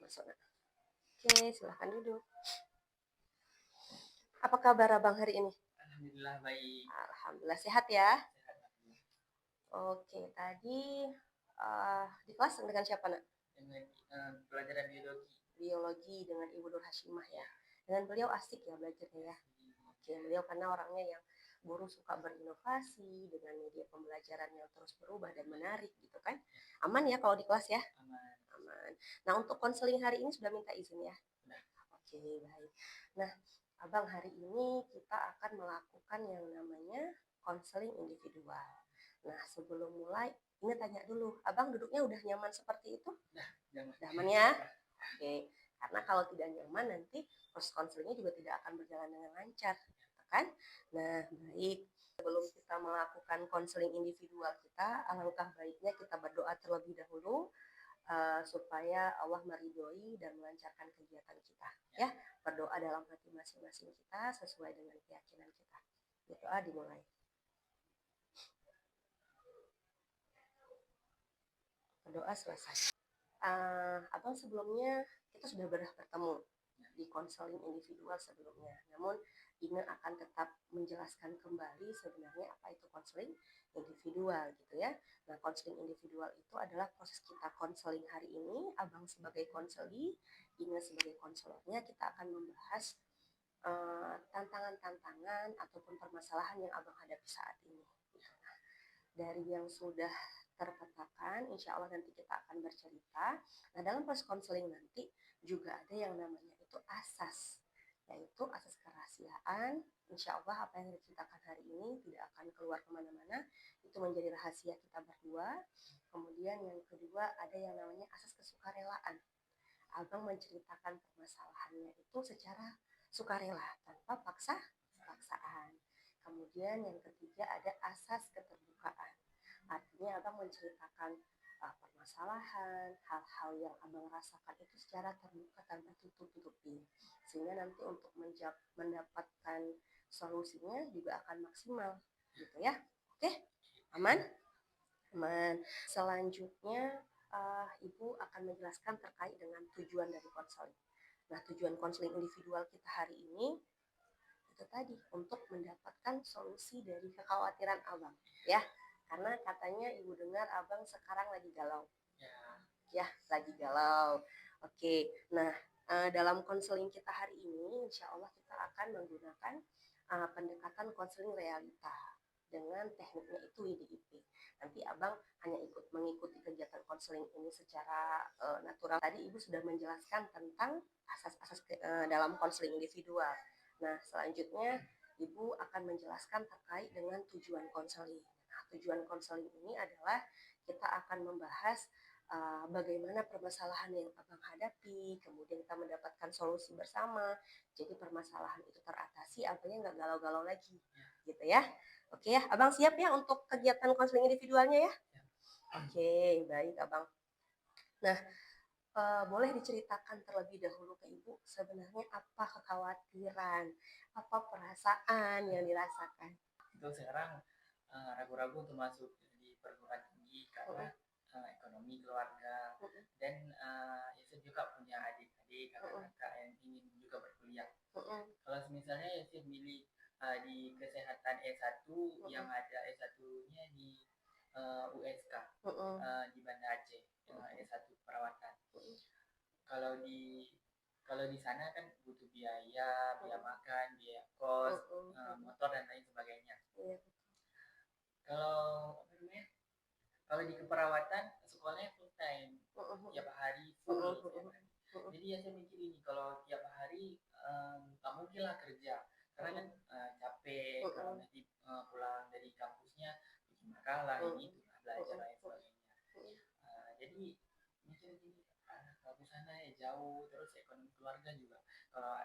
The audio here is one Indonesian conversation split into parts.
masuk nak. Oke, silahkan duduk. Apa kabar abang hari ini? Alhamdulillah baik. Alhamdulillah sehat ya. Sehat, alhamdulillah. Oke, tadi di kelas dengan siapa nak? Dengan pelajaran biologi. Biologi dengan Ibu Nur Hashimah ya. Dengan beliau asik ya belajarnya ya. Oke, beliau karena orangnya yang guru suka berinovasi dengan media pembelajaran yang terus berubah dan menarik gitu kan. Aman ya kalau di kelas ya? Aman. Aman. Nah, untuk konseling hari ini sudah minta izin ya? Sudah. Oke, baik. Nah, abang hari ini kita akan melakukan yang namanya konseling individual. Nah, sebelum mulai, ini tanya dulu, abang duduknya udah nyaman seperti itu? Nyaman ya? Oke, karena kalau tidak nyaman nanti proses konselingnya juga tidak akan berjalan dengan lancar, kan? Nah, baik. Sebelum kita melakukan konseling individual kita, alangkah baiknya kita berdoa terlebih dahulu supaya Allah meridhoi dan melancarkan kegiatan kita. Ya, berdoa dalam hati masing-masing kita sesuai dengan keyakinan kita. Berdoa dimulai. Berdoa selesai. Abang sebelumnya kita sudah pernah bertemu di konseling individual sebelumnya. Namun Ina akan tetap menjelaskan kembali sebenarnya apa itu konseling individual gitu ya. Nah, konseling individual itu adalah proses kita konseling hari ini. Abang sebagai konseli, Ina sebagai konselornya, kita akan membahas tantangan-tantangan ataupun permasalahan yang abang hadapi saat ini. Nah, dari yang sudah terpetakan, insya Allah nanti kita akan bercerita. Nah, dalam proses konseling nanti juga ada yang namanya itu asas, yaitu asas kerahasiaan. Insya Allah apa yang diceritakan hari ini tidak akan keluar kemana-mana, itu menjadi rahasia kita berdua. Kemudian yang kedua ada yang namanya asas kesukarelaan. Abang menceritakan permasalahannya itu secara sukarela, tanpa paksaan. Kemudian yang ketiga ada asas keterbukaan. Artinya abang menceritakan permasalahan, hal-hal yang abang rasakan itu secara terbuka tanpa tutup-tutupi. Sehingga nanti untuk mendapatkan solusinya juga akan maksimal gitu ya. Oke? Aman? Aman. Selanjutnya Ibu akan menjelaskan terkait dengan tujuan dari konseling. Nah, tujuan konseling individual kita hari ini itu tadi untuk mendapatkan solusi dari kekhawatiran abang ya, karena katanya ibu dengar abang sekarang lagi galau ya, lagi galau. Oke, nah dalam konseling kita hari ini insya Allah kita akan menggunakan pendekatan konseling realita dengan tekniknya itu WDIP. Nanti abang hanya mengikuti kegiatan konseling ini secara natural. Tadi ibu sudah menjelaskan tentang asas-asas dalam konseling individual. Nah, selanjutnya Ibu akan menjelaskan terkait dengan tujuan konseling. Nah, tujuan konseling ini adalah kita akan membahas bagaimana permasalahan yang abang hadapi, kemudian kita mendapatkan solusi bersama. Jadi permasalahan itu teratasi, abangnya nggak galau-galau lagi, gitu ya. Oke ya, abang siap ya untuk kegiatan konseling individualnya ya? Oke, baik abang. Nah, boleh diceritakan terlebih dahulu ke Ibu sebenarnya apa kekhawatiran, apa perasaan yang dirasakan? Itu sekarang ragu-ragu untuk masuk di perguruan tinggi karena ekonomi keluarga dan Yusuf juga punya adik-adik kakak-kakak yang ingin juga berkuliah. Kalau misalnya Yusuf milih di kesehatan S1 yang ada S1-nya di USK di Banda Aceh, S1 perawatan. Kalau di sana kan butuh biaya makan, biaya kos, motor dan lain sebagainya. Kalau kalau di keperawatan sekolahnya full time, tiap hari full. Jadi ya saya mikir ini kalau tiap hari tak mungkin lah kerja karena kan capek kalau nanti pulang dari kampusnya bikin makalah ini itu belajar lain sebagainya. Jadi mikir gini, kalau sana ya jauh, terus ekonomi keluarga juga kalau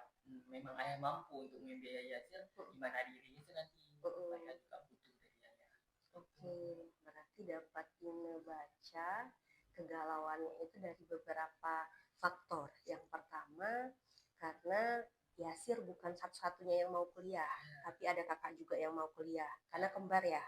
memang ayah mampu untuk membiayai hasil gimana dirinya itu nanti mereka juga butuh dari ayah. Oke, berarti dapat baca kegalauannya itu dari beberapa faktor. Yang pertama, karena Yasir bukan satu-satunya yang mau kuliah, tapi ada kakak juga yang mau kuliah, karena kembar ya.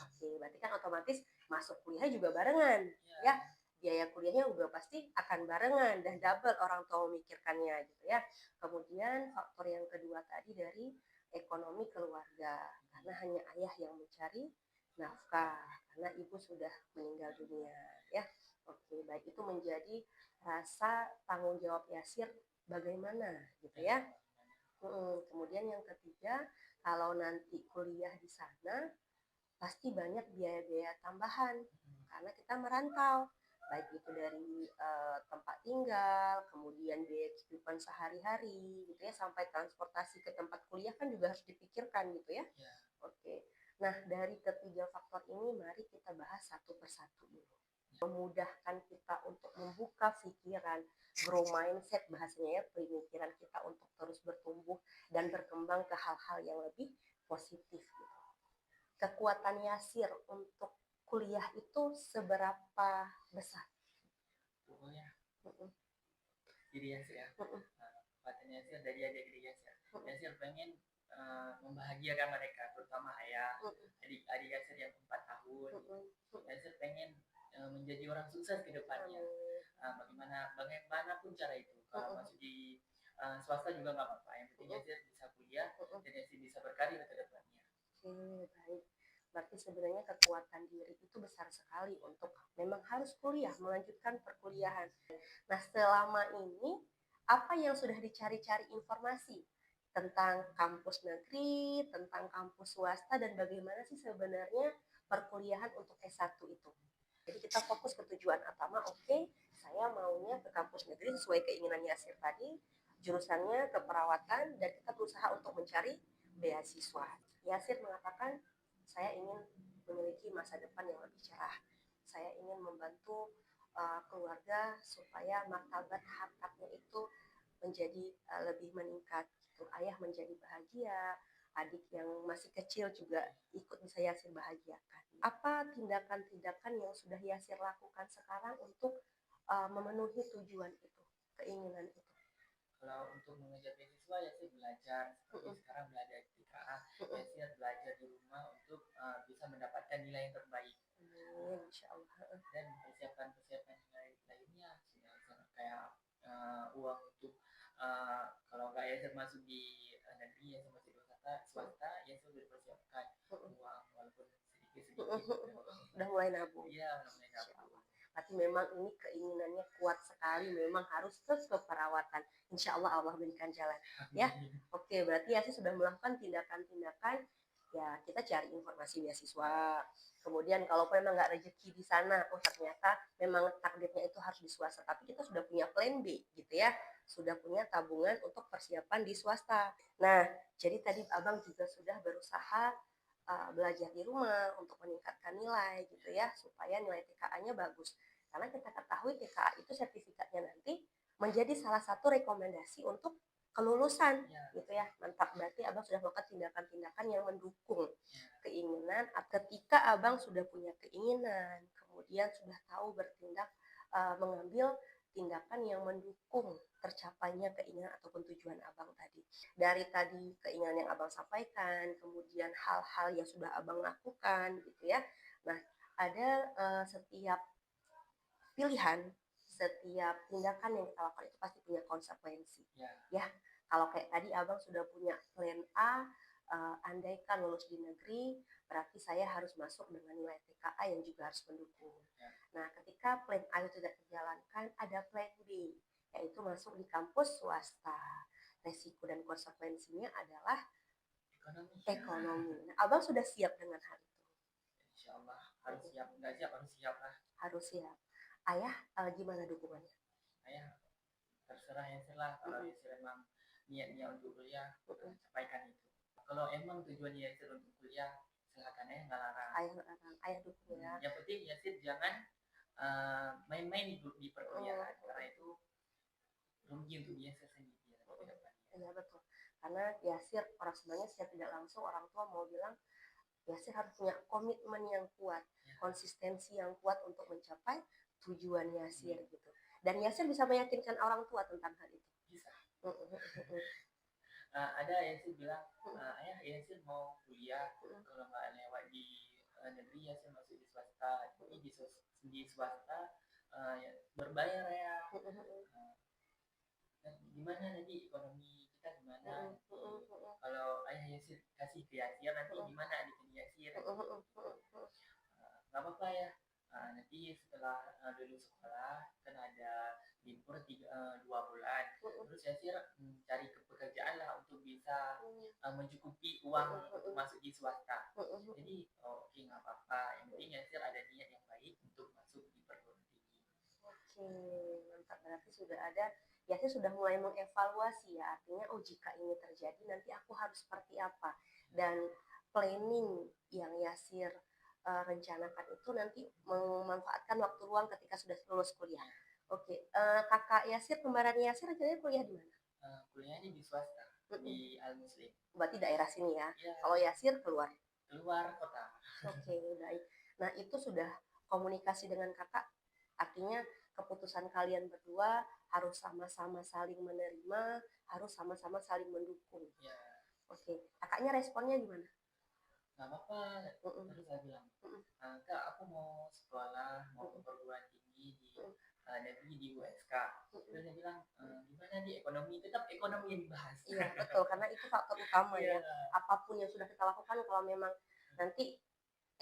Oke, berarti kan otomatis masuk kuliah juga barengan, ya. biaya kuliahnya juga pasti akan barengan dan double orang tua memikirkannya gitu ya. Kemudian faktor yang kedua tadi dari ekonomi keluarga, karena hanya ayah yang mencari nafkah karena ibu sudah meninggal dunia ya. Oke, baik, itu menjadi rasa tanggung jawab Yasir bagaimana gitu ya. Kemudian yang ketiga, kalau nanti kuliah di sana pasti banyak biaya-biaya tambahan karena kita merantau, baik itu dari tempat tinggal, kemudian biaya kehidupan sehari-hari gitu ya, sampai transportasi ke tempat kuliah kan juga harus dipikirkan gitu ya. Oke. Nah, dari ketiga faktor ini mari kita bahas satu persatu dulu. Memudahkan kita untuk membuka pikiran, grow mindset bahasanya ya, pemikiran kita untuk terus bertumbuh dan berkembang ke hal-hal yang lebih positif gitu. Kekuatan Yasir untuk kuliah itu seberapa besar? Pokoknya diri Yasir ya. Kekuatan Yasir dari adik-adik Yasir. Yasir pengen membahagiakan mereka, terutama ayah, adik-adik Yasir yang 4 tahun. Yasir pengen menjadi orang sukses ke depannya. Bagaimanapun cara itu. Kalau masuk di swasta juga nggak apa-apa. Yang penting Yasir bisa kuliah dan Yasir bisa berkarir ke depannya. Oke, baik. Berarti sebenarnya kekuatan diri itu besar sekali untuk memang harus kuliah, melanjutkan perkuliahan. Nah, selama ini apa yang sudah dicari-cari informasi tentang kampus negeri, tentang kampus swasta, dan bagaimana sih sebenarnya perkuliahan untuk S1 itu? Jadi kita fokus ke tujuan utama, oke, saya maunya ke kampus negeri sesuai keinginan Yasir tadi, jurusannya keperawatan, dan kita berusaha untuk mencari beasiswa. Yasir mengatakan, saya ingin memiliki masa depan yang lebih cerah. Saya ingin membantu keluarga supaya martabat harkatnya itu menjadi lebih meningkat. Gitu. Ayah menjadi bahagia, adik yang masih kecil juga ikut bisa Yasir bahagiakan. Apa tindakan-tindakan yang sudah Yasir lakukan sekarang untuk memenuhi tujuan itu, keinginan itu? Kalau untuk mengejar beasiswa Yasir belajar seperti sekarang belajar di TKA, Yasir belajar di rumah untuk bisa mendapatkan nilai yang terbaik. Insya Allah. Dan persiapan nilai lainnya kayak uang untuk kalau nggak Yasir masuk di negeri, Yasir masuk di swasta, Yasir sudah dipersiapkan uang walaupun sedikit. Udah mulai nabung. Iya, udah mulai nabung. Berarti memang ini keinginannya kuat sekali, memang harus ke keperawatan. Insya Allah Allah berikan jalan. Ya, oke, berarti Yasir sudah melakukan tindakan-tindakan. Ya, kita cari informasi beasiswa. Kemudian kalau memang nggak rezeki di sana, oh ternyata memang takdirnya itu harus di swasta. Tapi kita sudah punya plan B, gitu ya. Sudah punya tabungan untuk persiapan di swasta. Nah, jadi tadi Abang juga sudah berusaha belajar di rumah untuk meningkatkan nilai gitu ya, supaya nilai TKA-nya bagus. Karena kita ketahui TKA itu sertifikatnya nanti menjadi salah satu rekomendasi untuk kelulusan gitu ya. Mantap, berarti Abang sudah melakukan tindakan-tindakan yang mendukung keinginan. Ketika Abang sudah punya keinginan, kemudian sudah tahu bertindak, mengambil tindakan yang mendukung tercapainya keinginan ataupun tujuan Abang tadi. Dari tadi keinginan yang Abang sampaikan, kemudian hal-hal yang sudah Abang lakukan gitu ya. Nah, ada setiap pilihan, setiap tindakan yang kita lakukan itu pasti punya konsekuensi. Ya, kalau kayak tadi Abang sudah punya plan A, andaikan lulus di negeri, berarti saya harus masuk dengan nilai TKA yang juga harus mendukung. Nah, ketika plan A itu tidak terjalankan, ada plan B, yaitu masuk di kampus swasta. Resiko dan konsekuensinya adalah ekonomi. Nah, Abang sudah siap dengan hal itu? Insya Allah harus siap. Nggak siap, harus siap lah. Harus siap. Ayah gimana dukungannya? Ayah terserah Yasir lah. Kalau Yasir emang niatnya untuk kuliah, sampaikan itu. Kalau emang tujuannya Yasir untuk kuliah, silakan, ayah nggak larang. Ayah nggak larang, ayah dukung ya. Yang penting Yasir jangan main-main di perkuliahan, karena itu rugi untuk Yasir sendiri. Iya betul. Karena Yasir orang sebenarnya secara tidak langsung orang tua mau bilang Yasir harus punya komitmen yang kuat, konsistensi yang kuat untuk mencapai tujuan Yasir gitu. Dan Yasir bisa meyakinkan orang tua tentang hal itu. Bisa. Ada Yasir bilang, ayah Yasir mau kuliah, kalau nggak lewat di negeri Yasir masuk di swasta. Tapi di swasta ya, berbayar ya. Dan gimana nanti ekonomi kita gimana nanti kalau ayah Yasir kasih ke Yasir nanti gimana adik Yasir nggak apa-apa ya. Nanti setelah lulus sekolah kan ada libur 2 bulan terus Yasir cari pekerjaan lah untuk bisa mencukupi uang untuk masuk di swasta. Jadi oke, nggak apa-apa, yang penting Yasir ada niat yang baik untuk masuk di perguruan tinggi. Oke, mantap. Berarti sudah ada, Yasir sudah mulai mengevaluasi ya, artinya oh jika ini terjadi nanti aku harus seperti apa, dan planning yang Yasir rencanakan itu nanti memanfaatkan waktu luang ketika sudah lulus kuliah. Oke, kakak Yasir, kembaran Yasir rencananya kuliah di mana? Kuliahnya di swasta, di Al Muslim. Berarti daerah sini ya. Ya, Kalau Yasir keluar kota. Oke, baik. Nah, itu sudah komunikasi dengan kakak, artinya keputusan kalian berdua harus sama-sama saling menerima, harus sama-sama saling mendukung. Ya. Oke, kakaknya responnya gimana? Nggak apa-apa, terus saya bilang, Kak, aku mau sekolah, mau ke perguruan tinggi di negeri di USK. Terus saya bilang, gimana di ekonomi? Tetap ekonomi yang dibahas. Iya, betul, karena itu faktor utama ya. Apapun yang sudah kita lakukan, kalau memang nanti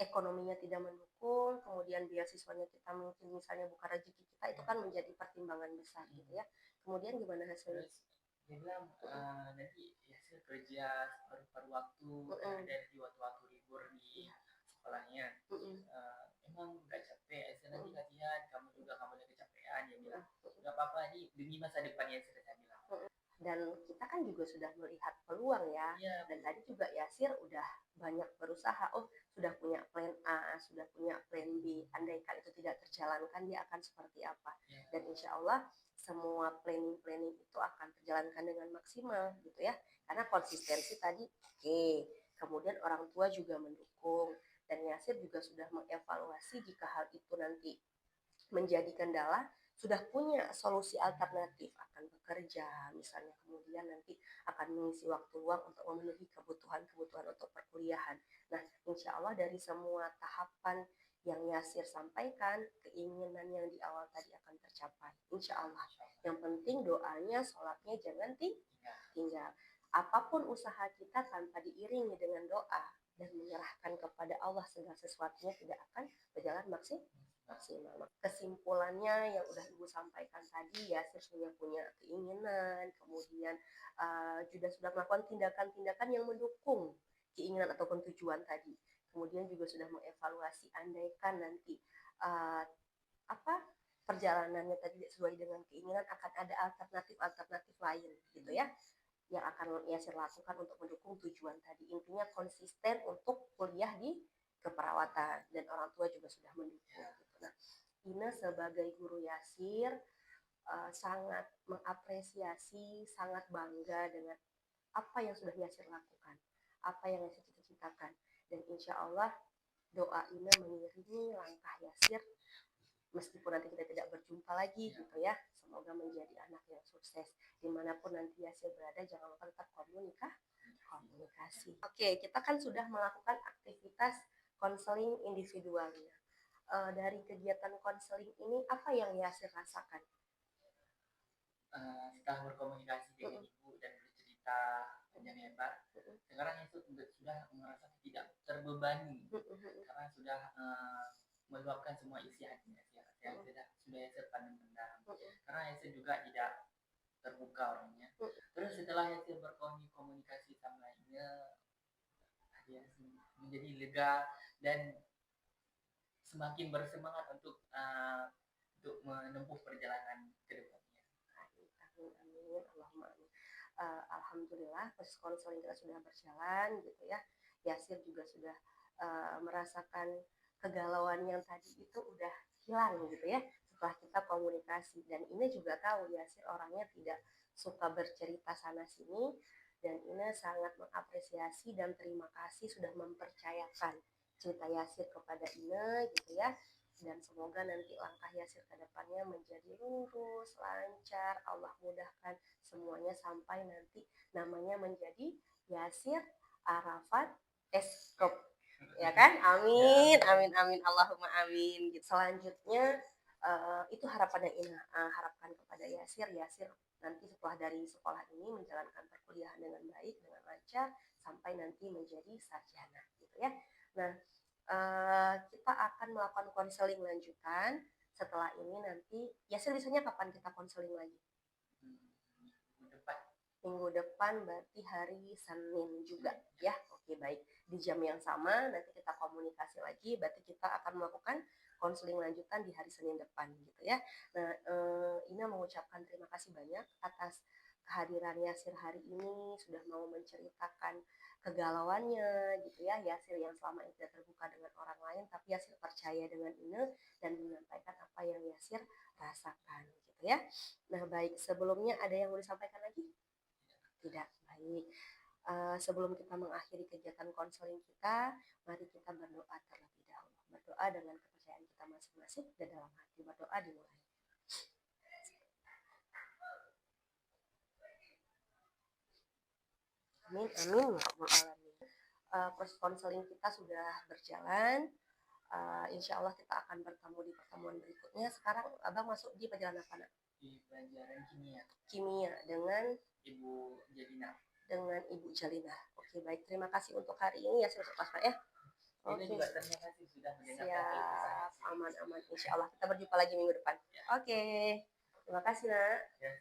ekonominya tidak mendukung, kemudian beasiswanya kita mungkin misalnya bukan rezeki kita, itu kan menjadi pertimbangan besar gitu ya. Kemudian gimana hasilnya? Terus dia bilang nanti hasil kerja separuh waktu dan di waktu-waktu libur di sekolahnya. Emang nggak capek, hasil nanti latihan, kamu juga nggak boleh kecapean. Dia bilang nggak apa-apa, ini demi masa depannya saya bilang. Dan kita kan juga sudah melihat peluang ya. Dan tadi juga Yasir udah banyak berusaha, oh sudah punya plan A, sudah punya plan B, andaikan itu tidak terjalankan dia akan seperti apa. Dan insya Allah semua planning itu akan terjalankan dengan maksimal gitu ya, karena konsistensi tadi oke. Kemudian orang tua juga mendukung, dan Yasir juga sudah mengevaluasi jika hal itu nanti menjadi kendala, sudah punya solusi alternatif, akan bekerja misalnya, kemudian nanti akan mengisi waktu luang untuk memenuhi kebutuhan untuk perkuliahan. Nah, insya Allah dari semua tahapan yang Yasir sampaikan, keinginan yang di awal tadi akan tercapai, insya Allah. Yang penting doanya, sholatnya jangan tinggal. Apapun usaha kita tanpa diiringi dengan doa dan menyerahkan kepada Allah, segala sesuatunya tidak akan berjalan maksimal. Kesimpulannya yang udah Ibu sampaikan tadi, ya sudah punya keinginan, kemudian juga sudah melakukan tindakan-tindakan yang mendukung keinginan ataupun tujuan tadi. Kemudian juga sudah mengevaluasi andaikan nanti perjalanannya tadi sesuai dengan keinginan, akan ada alternatif lain gitu ya, yang akan Yasir lakukan untuk mendukung tujuan tadi. Intinya konsisten untuk kuliah di keperawatan, dan orang tua juga sudah mendukung gitu. Nah, Ina sebagai guru Yasir sangat mengapresiasi, sangat bangga dengan apa yang sudah Yasir lakukan, apa yang Yasir cita-citakan, dan insya Allah doa Ina mengiringi langkah Yasir meskipun nanti kita tidak berjumpa lagi gitu ya. Semoga menjadi anak yang sukses dimanapun nanti Yasir berada. Jangan lupa tetap komunikasi. Oke, kita kan sudah melakukan aktivitas konseling individualnya. Dari kegiatan konseling ini apa yang Yasir rasakan? Setelah berkomunikasi dengan ibu dan bercerita panjang lebar, sekarang Yasir sudah merasa tidak terbebani karena sudah meluapkan semua isi hatinya. Sudah Yasir pandang-pandang karena Yasir juga tidak terbuka orangnya. Terus setelah Yasir berkomunikasi sama Ina, dia menjadi lega dan semakin bersemangat untuk menempuh perjalanan ke depannya. Amin. Allahumma amin. Alhamdulillah proses konseling kita sudah berjalan gitu ya. Yasir juga sudah merasakan kegalauan yang tadi itu udah hilang gitu ya setelah kita komunikasi. Dan ini juga tahu Yasir orangnya tidak suka bercerita sana sini, dan Ina sangat mengapresiasi dan terima kasih sudah mempercayakan cerita Yasir kepada Ina gitu ya. Dan semoga nanti langkah Yasir ke depannya menjadi lurus, lancar, Allah mudahkan semuanya sampai nanti namanya menjadi Yasir Arafat Eskop, ya kan? Amin, Allahumma amin. Selanjutnya Itu harapannya Ina, harapkan kepada Yasir. Yasir nanti setelah dari sekolah ini menjalankan perkuliahan dengan baik, dengan lancar, sampai nanti menjadi sarjana gitu ya. Nah, kita akan melakukan konseling lanjutan. Setelah ini nanti Yasir bisanya kapan kita konseling lagi? Minggu depan berarti hari Senin juga ya. Oke, baik. Di jam yang sama nanti kita komunikasi lagi, berarti kita akan melakukan konseling lanjutan di hari Senin depan gitu ya. Nah, Ina mengucapkan terima kasih banyak atas kehadiran Yasir hari ini, sudah mau menceritakan kegalauannya gitu ya. Yasir yang selama ini tidak terbuka dengan orang lain, tapi Yasir percaya dengan Ina dan menyampaikan apa yang Yasir rasakan gitu ya. Nah, baik, sebelumnya ada yang mau disampaikan lagi? Tidak, baik. Sebelum kita mengakhiri kegiatan konseling kita, mari kita berdoa terlebih dahulu. Berdoa dengan kepercayaan kita masing-masing dan dalam hati. Berdoa dimulai. Amin, amin, ya Rabbal Alamin. Proses konseling kita sudah berjalan. Insya Allah kita akan bertemu di pertemuan berikutnya. Sekarang Abang masuk di pelajaran apa, Nak? Di pelajaran kimia. Kimia dengan Ibu Jalina. Dengan Ibu Jalina. Oke, baik. Terima kasih untuk hari ini ya, Sir Pasma ya. Oke. Juga terima kasih sudah mendengarkan. Siap, aman-aman. Insya Allah kita berjumpa lagi minggu depan. Ya. Oke. Terima kasih, Nak. Ya.